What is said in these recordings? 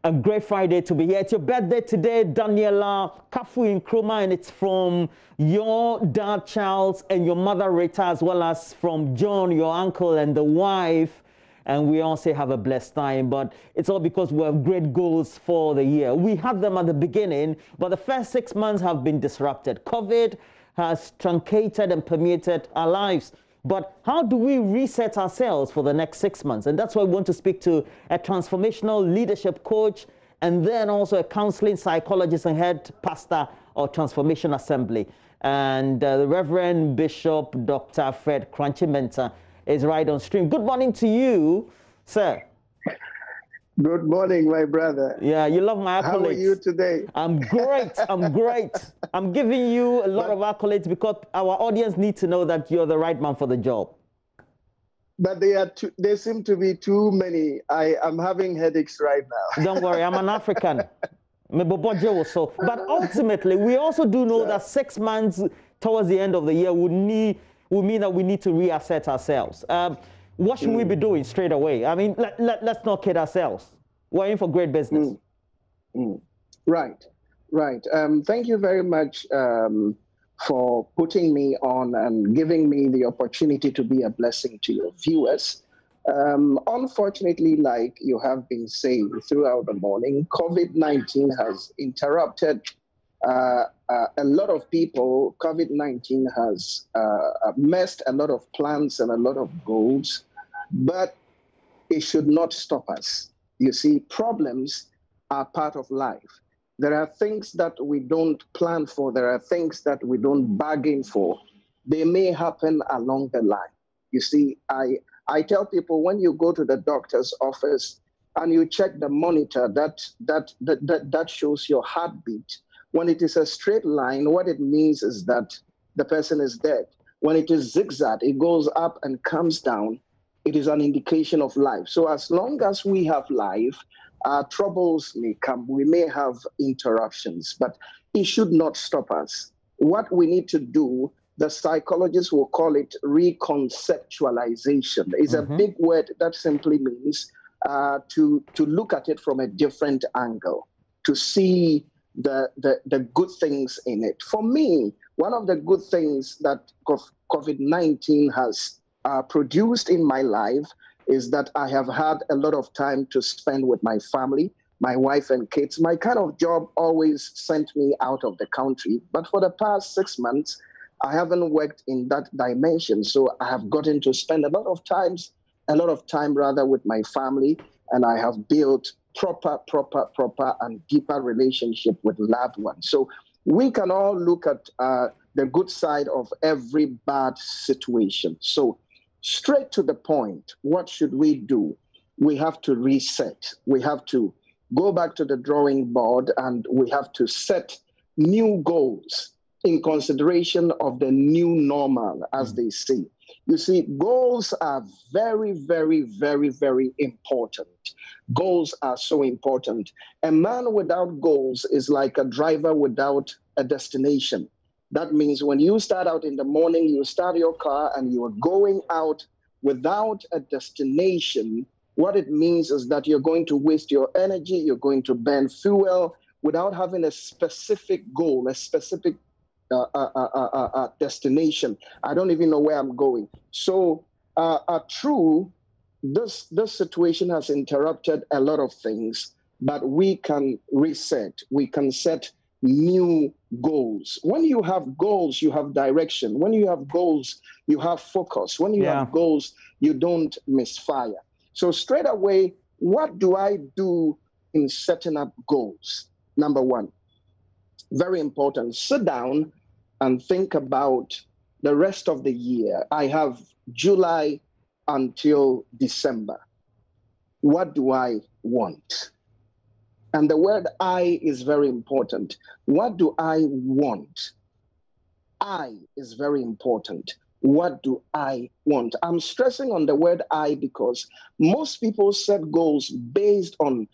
A great Friday to be here. It's your birthday today, Daniela Kafu in Kroma, and it's from your dad, Charles, and your mother, Rita, as well as from John, your uncle, and the wife. And we all say have a blessed time, but it's all because we have great goals for the year. We had them at the beginning, but the first 6 months have been disrupted. COVID has truncated and permeated our lives. But how do we reset ourselves for the next 6 months? And that's why we want to speak to a transformational leadership coach and then also a counseling psychologist and head pastor of Transformation Assembly. And the Reverend Bishop Dr. Fred Crunchy-Mensah is right on stream. Good morning to you, sir. Good morning, my brother. Yeah, you love my accolades. How are you today? I'm great. I'm great. I'm giving you a lot of accolades because our audience needs to know that you're the right man for the job. But there seem to be too many. I'm having headaches right now. Don't worry, I'm an African. But ultimately, we also do know that 6 months towards the end of the year will mean that we need to reassess ourselves. What should we be doing straight away? I mean, let's not kid ourselves. We're in for great business. Right. Thank you very much for putting me on and giving me the opportunity to be a blessing to your viewers. Unfortunately, like you have been saying throughout the morning, COVID-19 has interrupted a lot of people. COVID-19 has messed a lot of plans and a lot of goals, but it should not stop us. You see, problems are part of life. There are things that we don't plan for. There are things that we don't bargain for. They may happen along the line. You see, I tell people when you go to the doctor's office and you check the monitor that shows your heartbeat, when it is a straight line, what it means is that the person is dead. When it is zigzag, it goes up and comes down. It is an indication of life. So as long as we have life, troubles may come. We may have interruptions, but it should not stop us. What we need to do, the psychologists will call it reconceptualization. It's a big word that simply means to look at it from a different angle, to see the good things in it. For me, one of the good things that COVID-19 has produced in my life is that I have had a lot of time to spend with my family, my wife and kids. My kind of job always sent me out of the country, but for the past 6 months, I haven't worked in that dimension. So I have gotten to spend a lot of time with my family, and I have built proper and deeper relationship with loved ones. So we can all look at the good side of every bad situation. So straight to the point, what should we do? We have to reset. We have to go back to the drawing board, and we have to set new goals in consideration of the new normal, as they say. You see, goals are very, very, very, very important. Goals are so important. A man without goals is like a driver without a destination. That means when you start out in the morning, you start your car and you are going out without a destination. What it means is that you're going to waste your energy, you're going to burn fuel without having a specific goal, a specific destination. I don't even know where I'm going. So this situation has interrupted a lot of things, but we can reset. We can set new goals. When you have goals, you have direction. When you have goals, you have focus. When you have goals, you don't misfire. So straight away, what do I do in setting up goals? Number one, very important, sit down and think about the rest of the year. I have July until December. What do I want? And the word I is very important. What do I want? I is very important. What do I want? I'm stressing on the word I because most people set goals based on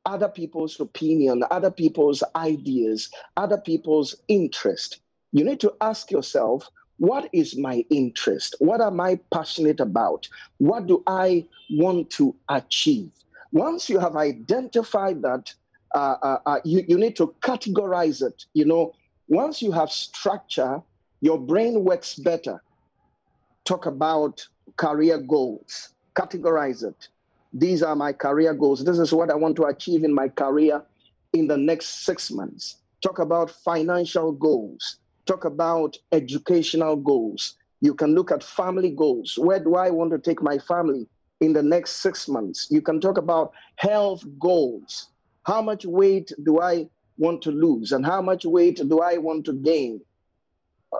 other people's opinion, other people's ideas, other people's interest. You need to ask yourself, what is my interest? What am I passionate about? What do I want to achieve? Once you have identified that, you need to categorize it. Once you have structure, your brain works better. Talk about career goals. Categorize it. These are my career goals. This is what I want to achieve in my career in the next 6 months. Talk about financial goals. Talk about educational goals. You can look at family goals. Where do I want to take my family in the next 6 months? You can talk about health goals. How much weight do I want to lose? And how much weight do I want to gain?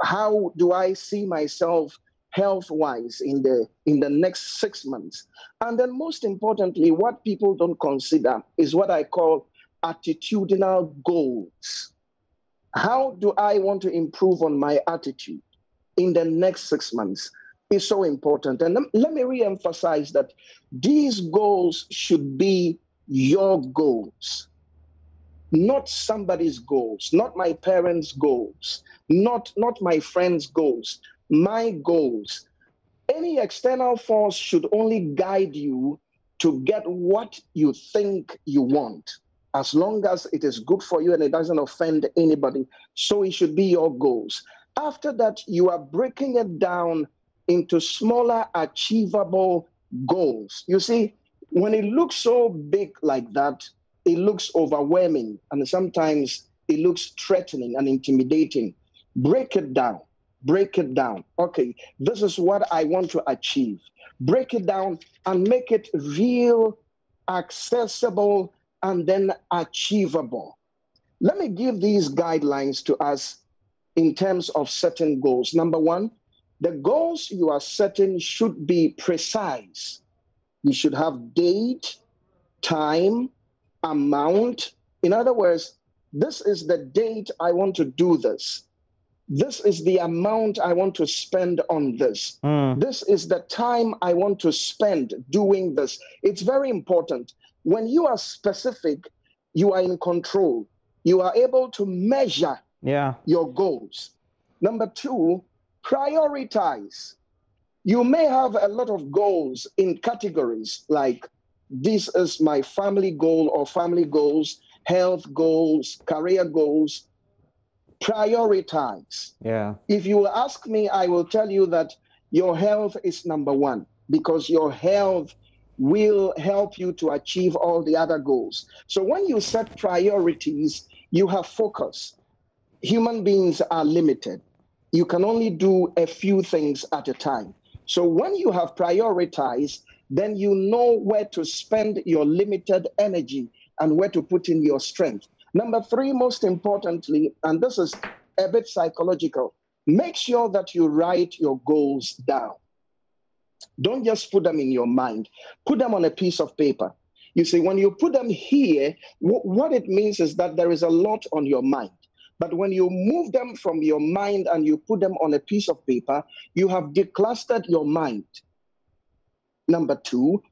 How do I see myself health-wise in the next 6 months? And then most importantly, what people don't consider is what I call attitudinal goals. How do I want to improve on my attitude in the next 6 months is so important. And let me re-emphasize that these goals should be your goals, not somebody's goals, not my parents' goals, not my friends' goals, my goals. Any external force should only guide you to get what you think you want, as long as it is good for you and it doesn't offend anybody. So it should be your goals. After that, you are breaking it down into smaller, achievable goals. You see, when it looks so big like that, it looks overwhelming, and sometimes it looks threatening and intimidating. Break it down. Break it down. Okay, this is what I want to achieve. Break it down and make it real, accessible, and then achievable. Let me give these guidelines to us in terms of setting goals. Number one, the goals you are setting should be precise. You should have date, time, amount. In other words, this is the date I want to do this. This is the amount I want to spend on this. This is the time I want to spend doing this. It's very important. When you are specific, you are in control. You are able to measure your goals. Number two, prioritize. You may have a lot of goals in categories like this is my family goal or family goals, health goals, career goals. Prioritize. If you ask me, I will tell you that your health is number one, because your health will help you to achieve all the other goals. So when you set priorities, you have focus. Human beings are limited. You can only do a few things at a time. So when you have prioritized, then you know where to spend your limited energy and where to put in your strength. Number three, most importantly, and this is a bit psychological, make sure that you write your goals down. Don't just put them in your mind. Put them on a piece of paper. You see, when you put them here, what it means is that there is a lot on your mind. But when you move them from your mind and you put them on a piece of paper, you have declustered your mind. Number two,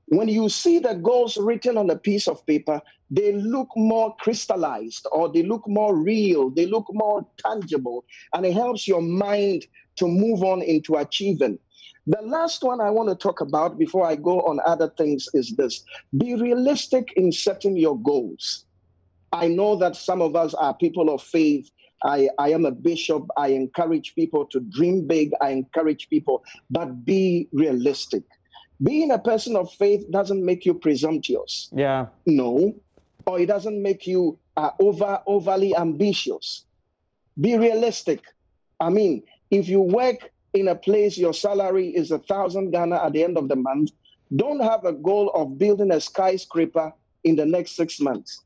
when you see the goals written on a piece of paper, they look more crystallized, or they look more real, they look more tangible, and it helps your mind to move on into achieving. The last one I want to talk about before I go on other things is this. Be realistic in setting your goals. I know that some of us are people of faith. I am a bishop. I encourage people to dream big. I encourage people, but be realistic. Being a person of faith doesn't make you presumptuous. No. Or it doesn't make you overly ambitious. Be realistic. I mean, if you work in a place, your salary is 1,000 Ghana at the end of the month, don't have a goal of building a skyscraper in the next 6 months.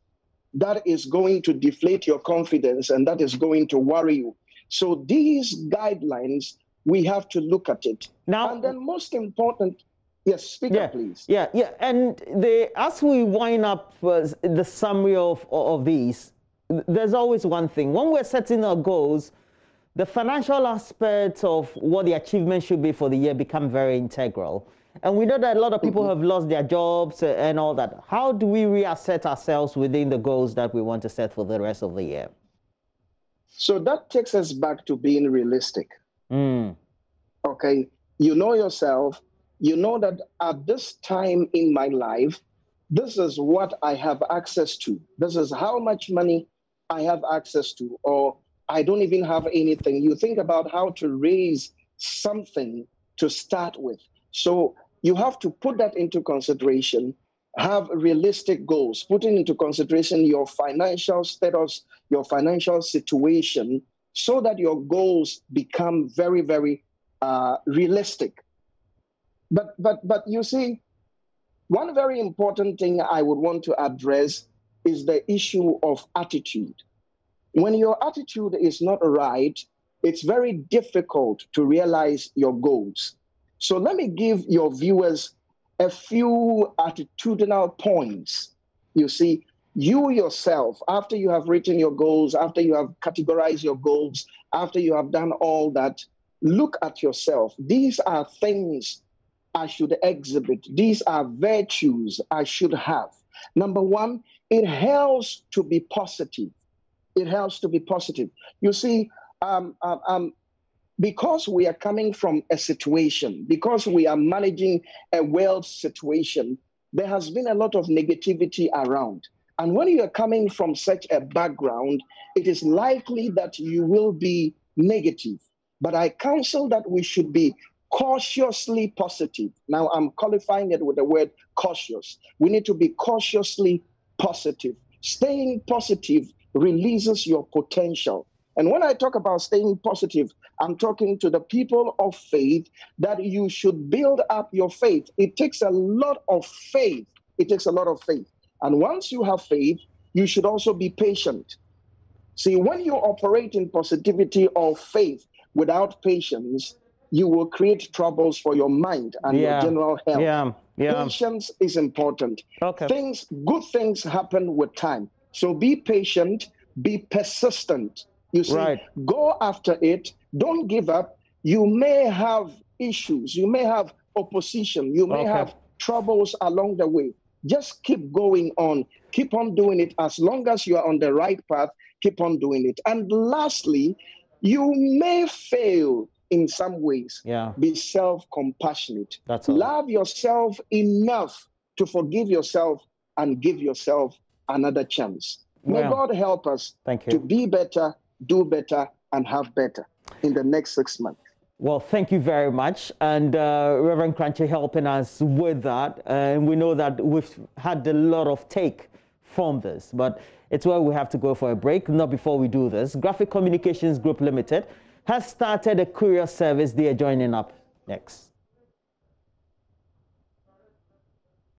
That is going to deflate your confidence, and that is going to worry you. So these guidelines, we have to look at it. Now, and then most important, yes, speaker, please. And as we wind up the summary of these, there's always one thing. When we're setting our goals, the financial aspects of what the achievement should be for the year become very integral. And we know that a lot of people have lost their jobs and all that. How do we reassert ourselves within the goals that we want to set for the rest of the year? So that takes us back to being realistic. Okay, you know yourself. You know that at this time in my life, this is what I have access to. This is how much money I have access to, or I don't even have anything. You think about how to raise something to start with. So you have to put that into consideration, have realistic goals, putting into consideration your financial status, your financial situation, so that your goals become very, very realistic. But you see, one very important thing I would want to address is the issue of attitude. When your attitude is not right, it's very difficult to realize your goals. So let me give your viewers a few attitudinal points. You see, you yourself, after you have written your goals, after you have categorized your goals, after you have done all that, look at yourself. These are things I should exhibit. These are virtues I should have. Number one, it helps to be positive. It helps to be positive. You see, because we are coming from a situation, because we are managing a world situation, there has been a lot of negativity around. And when you are coming from such a background, it is likely that you will be negative. But I counsel that we should be cautiously positive. Now, I'm qualifying it with the word cautious. We need to be cautiously positive. Staying positive releases your potential. And when I talk about staying positive, I'm talking to the people of faith that you should build up your faith. It takes a lot of faith. It takes a lot of faith. And once you have faith, you should also be patient. See, when you operate in positivity or faith without patience, you will create troubles for your mind and your general health. Patience is important. Good things happen with time. So be patient, be persistent. You see, go after it. Don't give up. You may have issues. You may have opposition. You may have troubles along the way. Just keep going on. Keep on doing it. As long as you are on the right path, keep on doing it. And lastly, you may fail in some ways. Be self-compassionate. Love yourself enough to forgive yourself and give yourself another chance. May God help us to be better, do better, and have better in the next 6 months. Well, thank you very much. And Reverend Crunchy helping us with that. And we know that we've had a lot of take from this, but it's where we have to go for a break. Not before we do this. Graphic Communications Group Limited has started a courier service. They are joining up next.